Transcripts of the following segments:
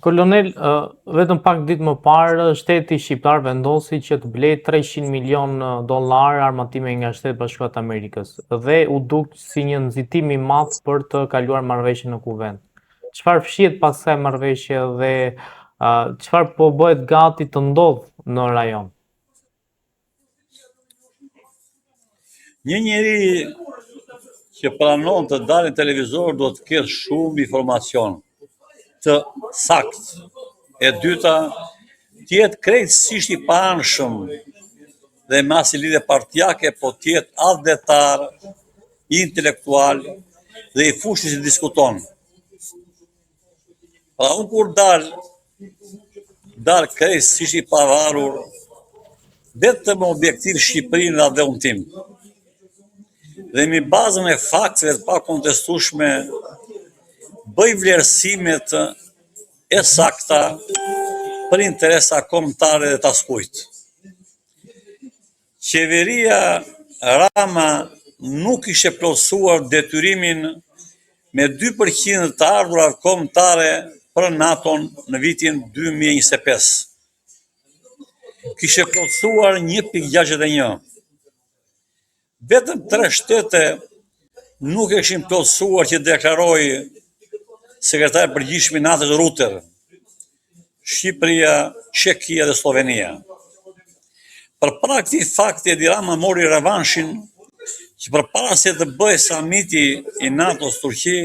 Kolonel, vetëm pak ditë më parë, shteti shqiptar vendosi që të blej 300 milion dollar armatime nga Shtetet Bashkuara të Amerikës dhe u duk si një nxitim i madh për të kaluar marrëveshjen në kuvent. Çfarë fshihet pas kësaj marrëveshje dhe çfarë po bëhet gati të ndodhë në rajon? Një njeri që pranon të dalë në televizor do të ketë shumë informacion të sakt. E dyta, tjetë krejtësisht i paanshëm dhe me asnjë lidhje partijake, po tjetë adhdetar, intelektual dhe i fushës që diskuton. Pra unë kur dal krejtësisht i pavarur, vetëm objektiv Shqipërinë dhe unë tim. Dhe mi bazën e fakteve të pakontestueshme bëj vlerësimet e sakta për interesa kombëtare dhe të askujt. Qeveria Rama nuk ishte plotësuar detyrimin me 2% të ardhurat kombëtare për NATO-n në vitin 2025. Kishte plotësuar 1.61. Vetëm 3 shtete nuk e kishin plotësuar që deklaroi sekretari përgjithshëm i NATO-s Ruter, Shqipëria, Çekia dhe Slovenia. Përpara këtij fakti Edi Rama mori revanshin që përpara se të bëhej samiti i NATO-s Turqi,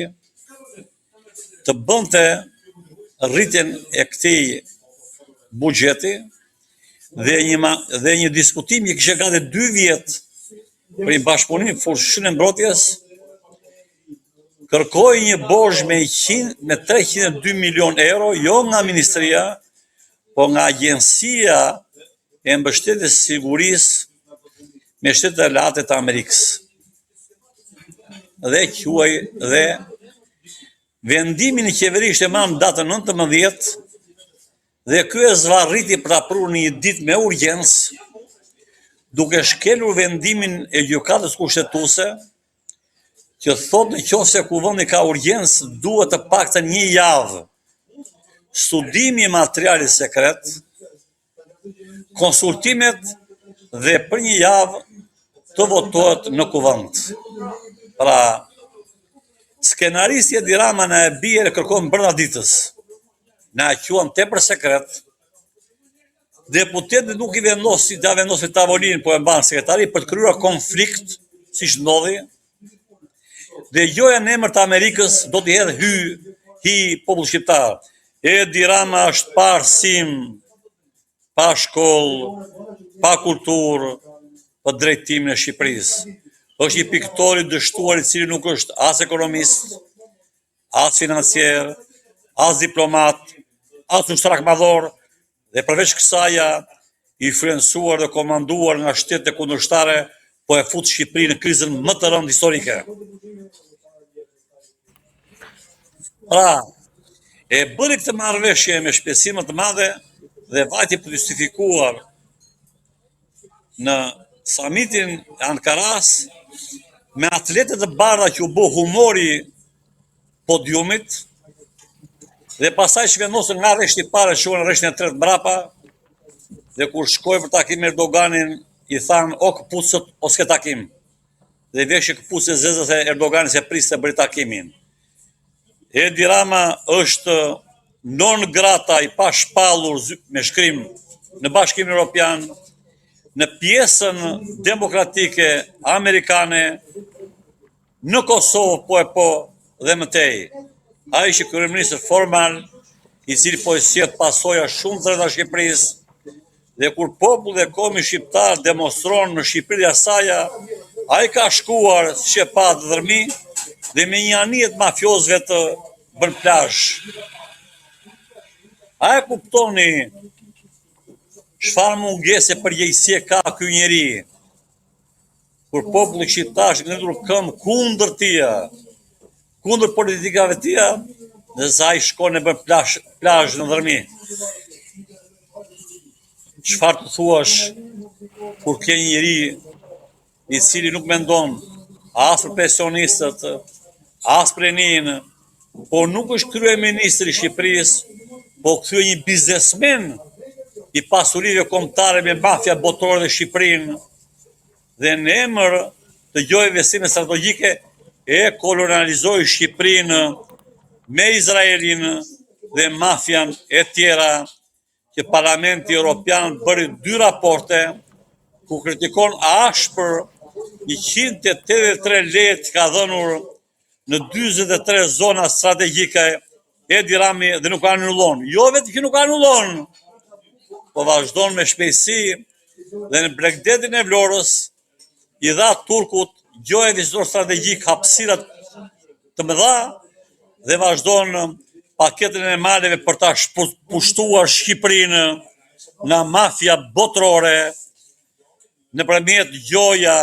të bënte rritjen e këtij buxheti dhe një diskutim që kishte gati 2 vjet për një bashkëpunim fushën e mbrojtjes, kërkoi një borxh me 302 milion euro, jo nga ministria, po nga Agjencia e Mbështetjes së Sigurisë me Shtetet e Lehta të Amerikës. Dhe vendimin e qeverisë ishte marrë në datën 19 dhe ky e zvarriti për ta prur në një ditë me urgjencë, duke shkelur vendimin e gjykatës kushtetuese, që thotë nëse kuvendi ka urgjencë, duhet të paktën 1 javë studimi i materialit sekret, konsultimet dhe për 1 javë të votohet në kuvend. Pra, skenaristi Edi Rama na e bie e kërkon brenda ditës. Na e quan tepër sekret. Deputetët nuk i vendosin tavolinë, po e mban sekretari për të krijuar konflikt, siç ndodhi. Dhe joja në emër të Amerikës do t'i hedhë hi popull shqiptar. Edi Rama është pa arsim, pa shkollë, pa kulturë për drejtimin e Shqipërisë. Është një piktor i dështuar i cili nuk është as ekonomist, as financier, as diplomat, as ushtrak madhor, dhe përveç kësaja i influencuar dhe komanduar nga shtetet kundërshtare, po e fut Shqipërinë në krizën më të rëndë historike. Pra, e bëri këtë marrëveshje me shpejtësi më të madhe dhe vajti për justifikuar në samitin e Ankaras me atletet të bardha që u bë humori podiumit dhe pasaj që vendosën nga rreshti i parë shkuan në rreshtin e tretë mbrapa dhe kur shkoi për takim me Erdoganin i thanë o këpucët o s'ke takim. Dhe veshë këpucët zezë se Erdogani se priste bëri takimin. Edi Rama është non grata i pashpallur me shkrim në Bashkimin Evropian, në pjesën demokratike amerikane, në Kosovë po dhe mëtej. Ai ishte kryeminist formal, i cili po sjell pasoja shumë të rënda Shqipërisë, dhe kur populli dhe komi shqiptar demonstron në Shqipëri asaja, ai ka shkuar si që pa të dhërmi dhe me një anijet mafiozve të bën plazh. A e kuptoni çfarë mungese përgjegjësie ka ky njeri? Kur populli shqiptar është ngritur këmbë kundër tij, kundër politikave të tij, dhe sa ai shkon e bën plazh në dhërmi. Çfarë të thuash kur ke një njeri i cili nuk mendon as për pensionistët, as për eninë, por nuk është kryeministri i Shqipërisë, po kthye një biznesmen i pasurive kombëtare me mafia botërore dhe Shqipërinë, dhe në emër të gjojë investime strategjike e kolonializoi Shqipërinë me Izraelin dhe mafian e tjera, që Parlamenti Europian bëri 2 raporte ku kritikon ashpër 183 lekë që ka dhënur në 43 zona strategjike Edi Rami dhe nuk anullon. Jo vetëm që nuk anullon, po vazhdon me shpejtësi dhe në Bregdetin e Vlorës i dha Turkut gjoja investitor strategjik hapësirat të mëdha dhe vazhdon paketën e maleve për ta pushtuar Shqipërinë nga mafia botërore nëpërmjet gjoja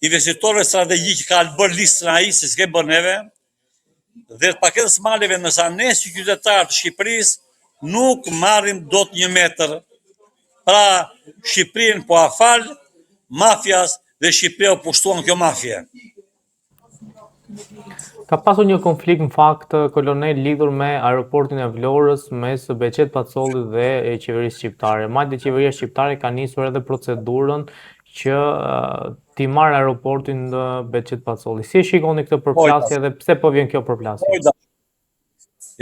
investitorëve strategjik që ka bërë listën ai se s'ke bërë neve, dhe paketës maleve nësa ne si qytetarë të Shqipërisë nuk marrim dot 1 metër. Pra Shqipërinë po afal mafias dhe Shqipëria u pushtuan kjo mafia. Ka pasur një konflikt në fakt kolonel lidhur me aeroportin e Vlorës mes Beqet Pacollit dhe qeverisë shqiptare. Madje qeveria shqiptare ka nisur edhe procedurën që t'i marrë aeroportin në Beqet Pacolli. Si e shikoni këtë përplasje dhe pse po vjen kjo përplasje?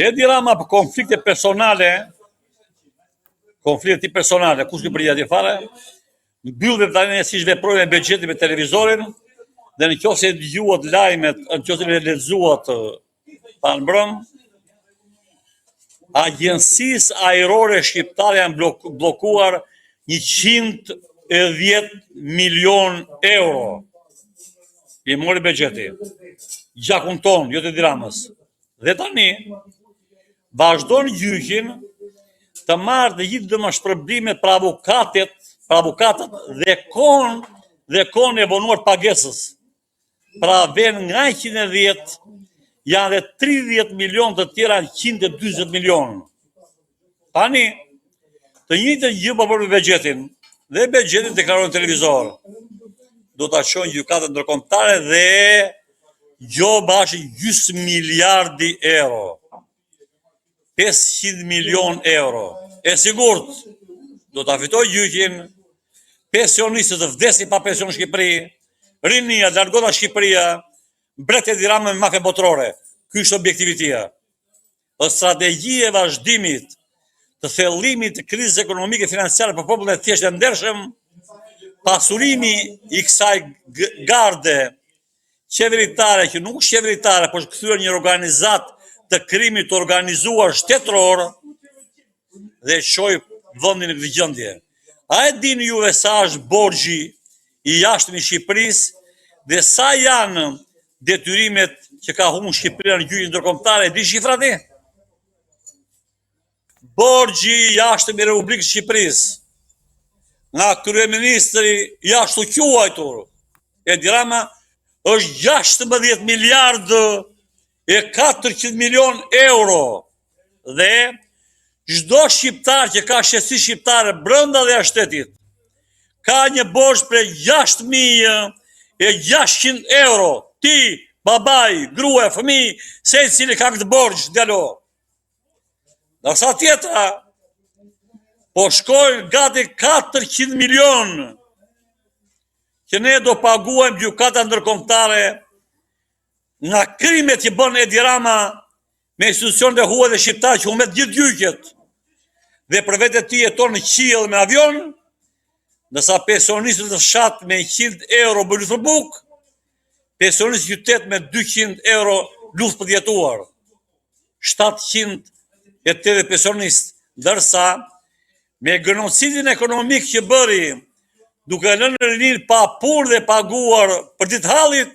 Edi Rama për konflikte personale, kush nuk përgjigjet fare, mbyll tani si veprojnë me Beqetin me televizorin, dhe në qoftë se dëgjuat lajmet, në qoftë se lexuat pan mbrëm, agjencisë ajrore shqiptare janë bllokuar 110 milion euro. I mori Beqeti. Gjakun ton, jo të Edi Ramës. Dhe tani vazhdon gjyqin të marrë të gjithë dëmshpërblimet për avukatët dhe kohën e vonuar pagesës. Pra ven nga 110 janë dhe 30 milion të tjera 120 milion. Tani, të njëjtën gjë po bën me Beqetin, dhe Beqeti deklaron në televizor. Do ta çojnë gjykatën ndërkombëtare dhe gjoba është 10 miliardi euro. 500 milion euro. E sigurt, do ta fitoj gjyqin, pensionistët të vdesin pa pension në Shqipëri, rinia, largota Shqipëria, mbret Edi Rama me mafia botërore. Ky është objektivitetia. Është strategji e vazhdimit të thellimit të krizës ekonomike financiare për popullin e thjeshtë e ndershëm, pasurimi i kësaj garde qeveritare, që nuk është qeveritare, por është kthyer një organizat të krimit të organizuar shtetëror dhe çoi vendin në këtë gjendje. A e dini juve sa është borxhi i jashtëm i Shqipërisë dhe sa janë detyrimet që ka humbur Shqipëria në gjyqin ndërkombëtar? E di shifrat? Borxhi i jashtëm i Republikës Shqipërisë nga kryeministri jashtë quajtur Edi Rama është 16 miliardë e 400 milion euro dhe çdo shqiptar që ka shtësi shqiptare brenda dhe jashtë shtetit ka një borxh për 6.600 euro. Ti, babaj, grua, fëmijë, secili ka këtë borxh, djalo. Ndërsa tjetra po shkojnë gati 400 milion që ne do paguajmë gjykata ndërkombëtare nga krimet që bën Edi Rama me institucionet e huaja dhe shqiptarë që humben gjithë gjyqet dhe për vete ti jeton në qiell me avion, ndërsa pensionistët të fshat me 100 euro për luftë për bukë, pensionistët qytet me 200 euro luftë për djetuar. 780 pensionistë, ndërsa me genocidin ekonomik që bëri, duke lënë rinin pa pur dhe paguar për ditë hallit,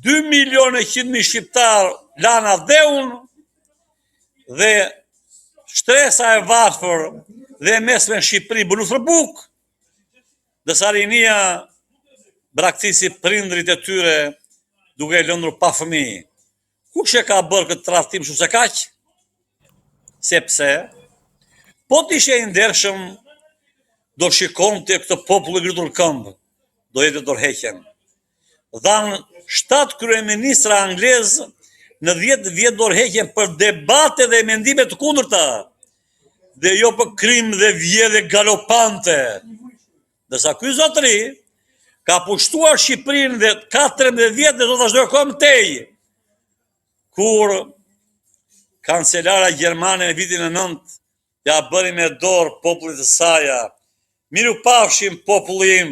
2.100.000 shqiptar lana dheun dhe shtresa e varfër dhe mesme në Shqipëri bënu thërbuk, dhe sa rinia braktisi prindrit e tyre duke lëndur pa fëmijë. Kush e ka bërë këtë tradhtim shumë se kaq? Sepse po të ishe i ndershëm do shikonte këtë popull e ngritur këmbë, do jetë dorëheqjen. Dhanë 7 kryeministra anglezë në 10 vjet dorëheqjen për debate dhe mendime të kundërta, dhe jo për krim dhe vjedhje galopante. Ndërsa ky zotëri ka pushtuar Shqipërinë dhe ka 13 vjet dhe do të vazhdojë akoma tej. Kur kancelara gjermane në vitin e 9 ja bëri me dorë popullit të saj. Miru pafshim populli im,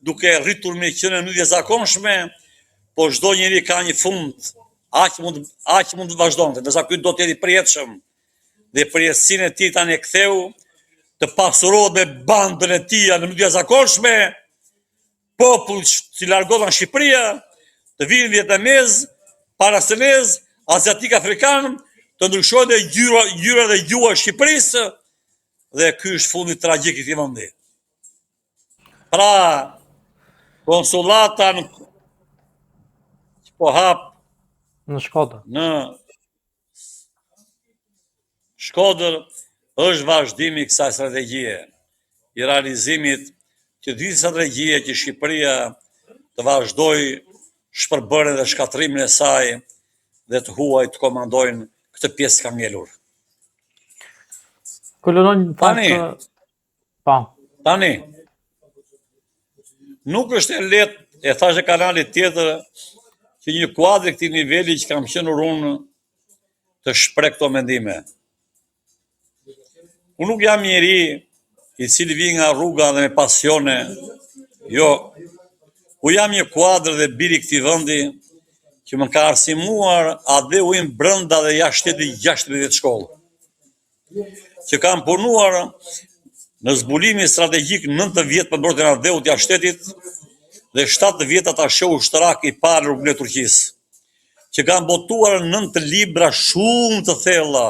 duke rritur me qenë në zakonshme, po çdo njeri ka një fund, aq mund të vazhdonte. Ndërsa ky do të jetë i përjetshëm dhe përjetësinë e tij tani e ktheu të pasurohet me bandën e tij në mënyrë të zakonshme, popull që largohet nga Shqipëria, të vinë vietnamez, parasenez, aziatik afrikan, të ndryshojnë dhe gjyra dhe gjua e Shqipërisë, dhe ky është fundi tragjik i këtij vendi. Pra, konsullata që po hap në Shkodër. Në Shkodër është vazhdimi i kësaj strategjie, i realizimit të dy strategjie që Shqipëria të vazhdojë shpërbërjen dhe shkatrimin e saj dhe të huaj të komandojnë këtë pjesë ka ngelur. Tani, nuk është e lehtë, e thashë kanalit tjetër, që një kuadër këtij niveli që kam qenë unë të shpreh këto mendime. Unë nuk jam njeri i cili vjen nga rruga dhe me pasione, jo. Unë jam një kuadër dhe biri këtij vendi që më ka arsimuar ADU-in brenda dhe jashtë shtetit 16 shkollë. Që kam punuar në zbulimin strategjik 9 vjet për mbrojtjen e ADU-t jashtë shtetit dhe 7 vjet atashe ushtarak i parë në rrugën e Turqisë. Që kam botuar 9 libra shumë të thella.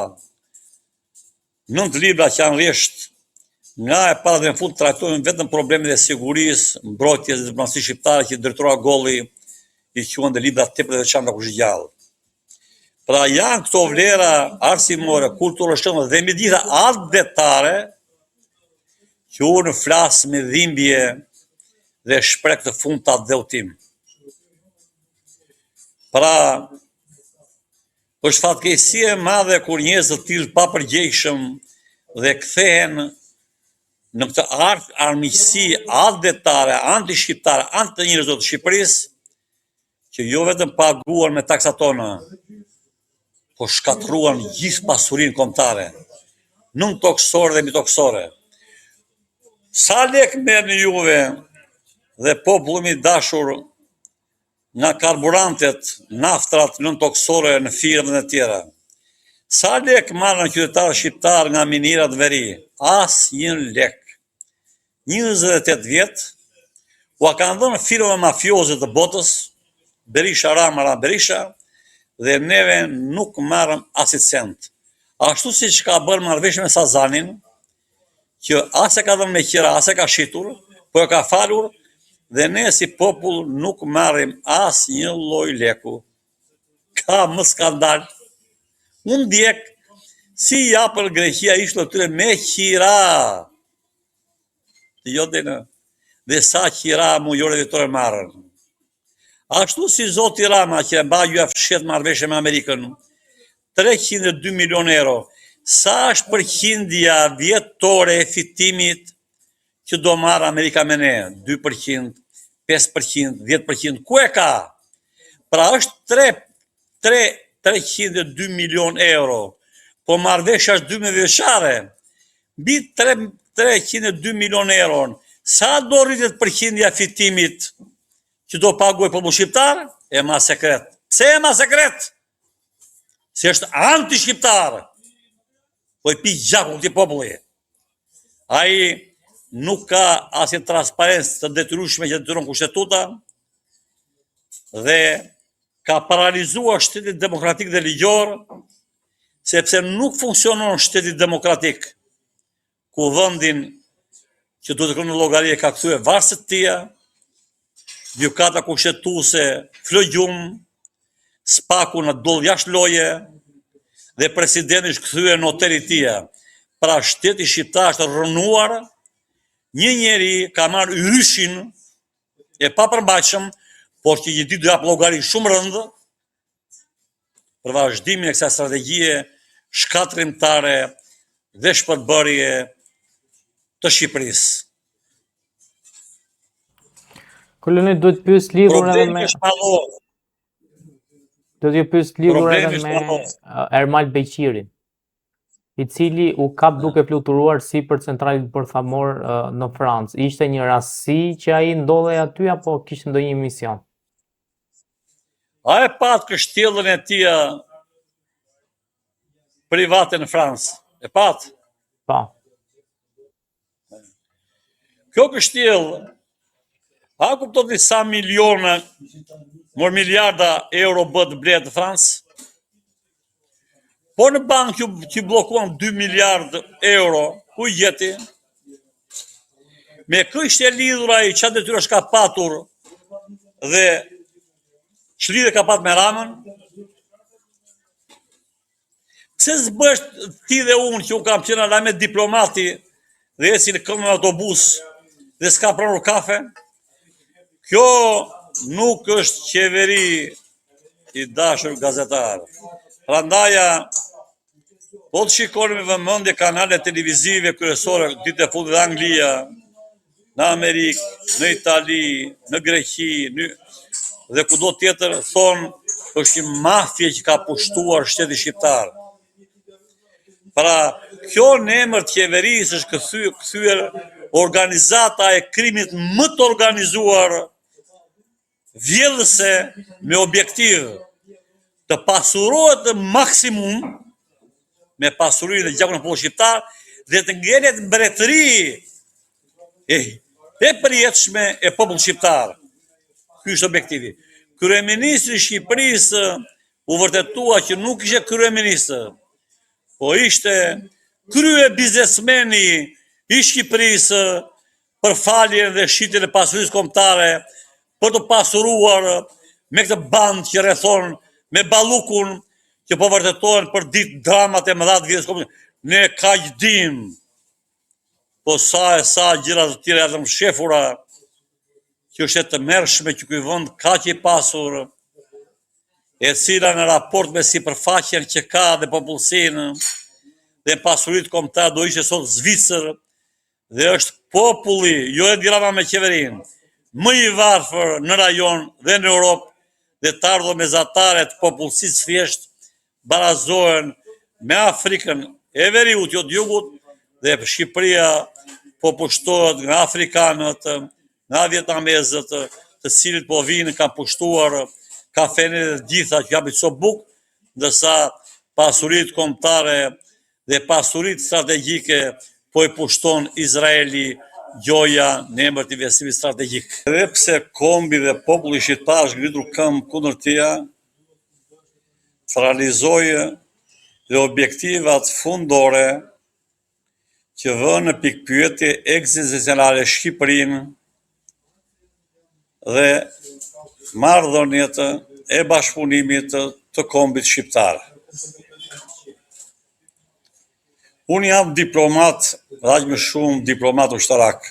9 libra që janë rresht nga e para dhe në fund trajtojnë vetëm problemet e sigurisë, mbrojtjes dhe diplomacisë shqiptare që drejtora Golli i quhen dhe libra tepër të veçanta kush gjallë. Pra janë këto vlera arsimore, kulturore dhe midisa adetare që unë flas me dhimbje dhe shpreh këtë fund të adheutim. Pra, është fatkeqësi e madhe kur njerëz të tillë papërgjegjshëm dhe kthehen në këtë armiqësi adetare, anti-shqiptare, anti-njerëzore të Shqipërisë, që jo vetëm paguan me taksat tona, po shkatruan gjithë pasurinë kombëtare, nën toksore dhe mitoksore. Sa lek merrni juve dhe populli i dashur nga karburantet, naftrat nën toksore në firmat e tjera? Sa lek marrën qytetarë shqiptarë nga minirat veri? As një lek. 28 vjet u kanë dhënë firma mafioze të botës, Berisha, Rama, Berisha, dhe neve nuk marrëm as një cent. Ashtu siç ka bërë marrëveshje me Sazanin, që as e ka dhënë me qira, as e ka shitur, po e ka falur, dhe ne si popull nuk marrim as një lloj leku. Ka më skandal. Unë ndjek si japën Greqia ishte tyre me qira. Dhe sa qira mujore dhjetore marrën. Ashtu si zoti Rama që e mba ju fshet marrëveshje me Amerikën, 302 milion euro. Sa është përqindja vjetore e fitimit që do marrë Amerika me ne? 2%, 5%, 10%, ku e ka? Pra është 302 milion euro, po marrëveshja është 12 vjeçare. Mbi 302 milion euro, sa do rritet përqindja fitimit që do paguaj popull shqiptar? E ma sekret. Pse e ma sekret? Se është anti-shqiptar. Po i pi gjakun këtij populli. Ai nuk ka asnjë transparencë të detyrueshme që detyron kushtetuta dhe ka paralizuar shtetin demokratik dhe ligjor, sepse nuk funksionon shteti demokratik ku vendin që duhet të kërkojë llogari ka kthyer varësit të tija, gjykata kushtetuese flëgjum, spaku në doll jashtë loje dhe presidenti është kthyer në hotelin e tij. Pra shteti shqiptar është rrënuar, një njeri ka marrë yryshin e papërmbajtshëm, por që një ditë do jap llogari shumë rënd për vazhdimin e kësaj strategjie shkatrimtare dhe shpërbërje të Shqipërisë. Kolonel, duhet pyes lidhur edhe Problemi me është mallor. do t'ju pyes lidhur Problemi edhe është me mallor. Ermal Beqirin, i cili u kap duke fluturuar sipër centralit bërthamor në Francë. Ishte një rastësi që ai ndodhej aty apo kishte ndonjë mision? A e pat kështjellën e tia private në Francë? E pat? Pa. Kjo kështjellë, a kupton sa miliona, miliarda euro bët blerë në Francë? Po në bankë që blokuan 2 miliardë euro, ku jeti? Me kështë e lidhur ai çfarë detyrash ka patur dhe ç'lidhje ka pat me Ramën? Pse s'bësh ti dhe unë që u kam qenë ala me diplomati dhe eci në këmbë në autobus dhe s'ka pranur kafe? Kjo nuk është qeveri, i dashur gazetar. Prandaja, po të shikoni me vëmendje kanale televizive kryesore ditë e fundit në Anglia, në Amerikë, në Itali, në Greqi, dhe kudo tjetër thonë është një mafje që ka pushtuar shtetin shqiptar. Pra, kjo në emër të qeverisë është kthyer organizata e krimit më të organizuar, vjedhëse me objektiv të pasurohet në maksimum me pasurinë e gjakun e popullit shqiptar dhe të ngjelet mbretëri e përjetshme e popullit shqiptar. Ky është objektivi. Kryeministri i Shqipërisë u vërtetua që nuk ishte kryeminist, po ishte krye biznesmeni i Shqipërisë për faljen dhe shitjen e pasurisë kombëtare, për të pasuruar me këtë bandë që rrethon me ballukun që po vërtetohen për ditë dramat e mëdha të vjetës komunizmit. Ne kaq dim, po sa gjëra të tjera të mshefura, që është e tmerrshme që ky vend kaq i pasur, e cila në raport me sipërfaqen që ka dhe popullsinë dhe pasuritë kombëtare do ishte sot Zvicër, dhe është populli, jo e dirama me qeverinë, më i varfër në rajon dhe në Europë, dhe të ardhur mesatare të popullsisë thjesht barazohen me Afrikën e Veriut, jo të Jugut, dhe Shqipëria po pushtohet nga afrikanët, nga vietnamezët, të cilët po vinë kanë pushtuar kafenet e gjitha që japin so buk, ndërsa pasuritë kombëtare dhe pasuritë strategjike po i pushton Izraeli, gjoja në emër të investimit strategjik. Edhe pse kombi dhe populli shqiptar është ngritur këmbë kundër tija, të realizojë dhe objektivat fundore që vënë në pikpyetje ekzistenciale Shqipërinë dhe marrëdhëniet e bashkëpunimit të kombit shqiptar. Unë jam diplomat, dhe aq më shumë diplomat ushtarak,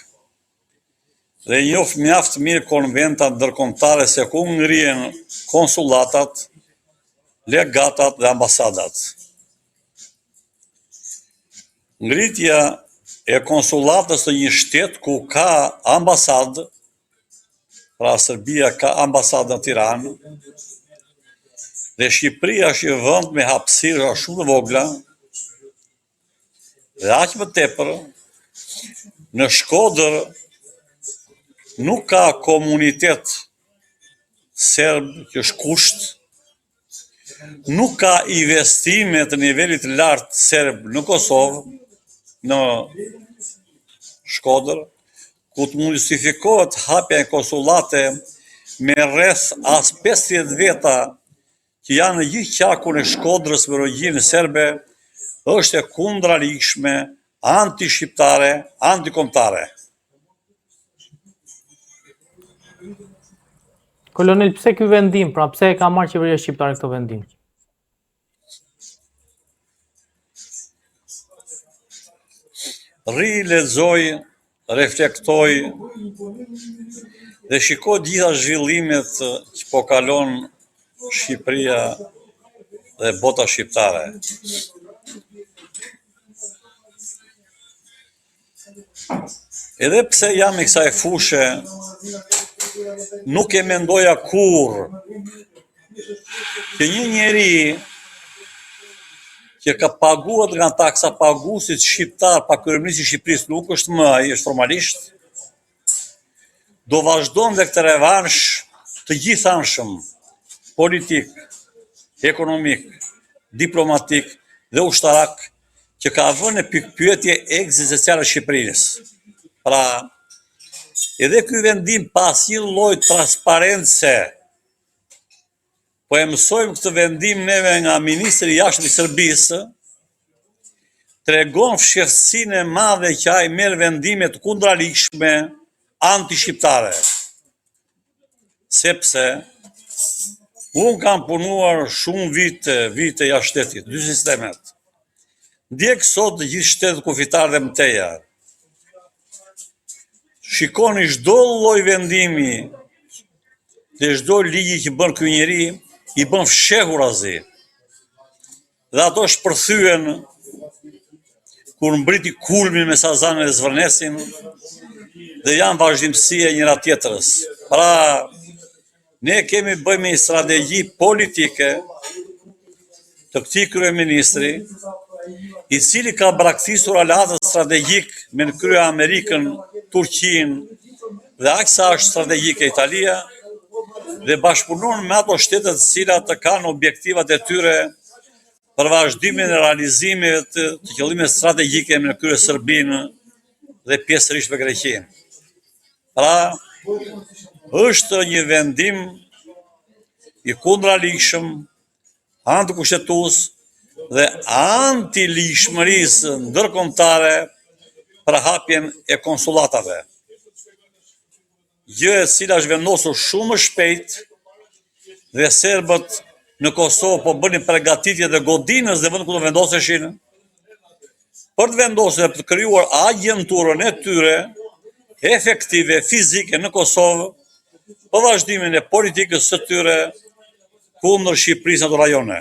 dhe njoh mjaft mirë konventat ndërkombëtare se ku ngrihen konsulatat, legatat dhe ambasadat. Ngritja e konsulatës të një shtet ku ka ambasadë, pra Serbia ka ambasadë në Tiranë, dhe Shqipëria është një vend me hapësira shumë të vogla, dhe aq më tepër, në Shkodër nuk ka komunitet serb që është kusht, nuk ka investime të nivelit lartë serb në Kosovë, në Shkodër, ku të mund justifikohet hapja e konsulate me rreth as 50 veta që janë në gjithë qarkun e Shkodrës me origjinë serbe, është e kundralishme, anti-shqiptare, antikombëtare. Kolonel, pse ky vendim? Pra pse e ka marrë qeveria shqiptare këtë vendim? Rri, lexoj, reflektoj dhe shikoj gjitha zhvillimet që po kalon Shqipëria dhe bota shqiptare. Edhe pse jam I kësaj fushë, nuk e mendoja kurrë që një njeri që ka paguar nga taksa paguesit shqiptar pa kryeministri I Shqipërisë nuk është më ai, është formalisht, do vazhdon dhe këtë revansh të gjithanshëm, politik, ekonomik, diplomatik dhe ushtarak që ka vënë në pikpyetje ekzistenciale Shqipërisë. Pra, edhe ky vendim pas një lloj transparence, po e mësojmë këtë vendim neve nga ministri I jashtëm I Serbisë, tregon fshehësinë e madhe që ai merr vendime të kundralishme anti-shqiptare. Sepse unë kam punuar shumë vite jashtë shtetit, 2 sistemet. Ndjek sot të gjithë shtetet kufitar dhe mëteja. Shikoni çdo lloj vendimi dhe çdo ligji që bën ky njeri I bën fshehurazi. Dhe ato shpërthyen kur mbriti kulmin me Sazan dhe Zvërnesin dhe janë vazhdimësi e njëra tjetrës. Pra, ne kemi bëjmë një strategji politike të këtij kryeministri, I cili ka braktisur aleatët strategjik me në krye Amerikën, Turqinë dhe aq sa është strategjike Italia dhe bashkëpunon me ato shtete të cilat të kanë objektivat e tyre për vazhdimin e realizimeve të qëllimeve strategjike me në krye Serbinë dhe pjesërisht me Greqinë. Pra, është një vendim I kundralishëm, antikushtetues dhe anti-lishmërisë ndërkombëtare për hapjen e konsullatave. Gjë e cila është vendosur shumë më shpejt dhe serbët në Kosovë po bënin përgatitje dhe godinës dhe vend ku do vendoseshin për të vendosur dhe për të krijuar agjenturën e tyre efektive, fizike në Kosovë për vazhdimin e politikës së tyre kundër Shqipërisë në ato rajone.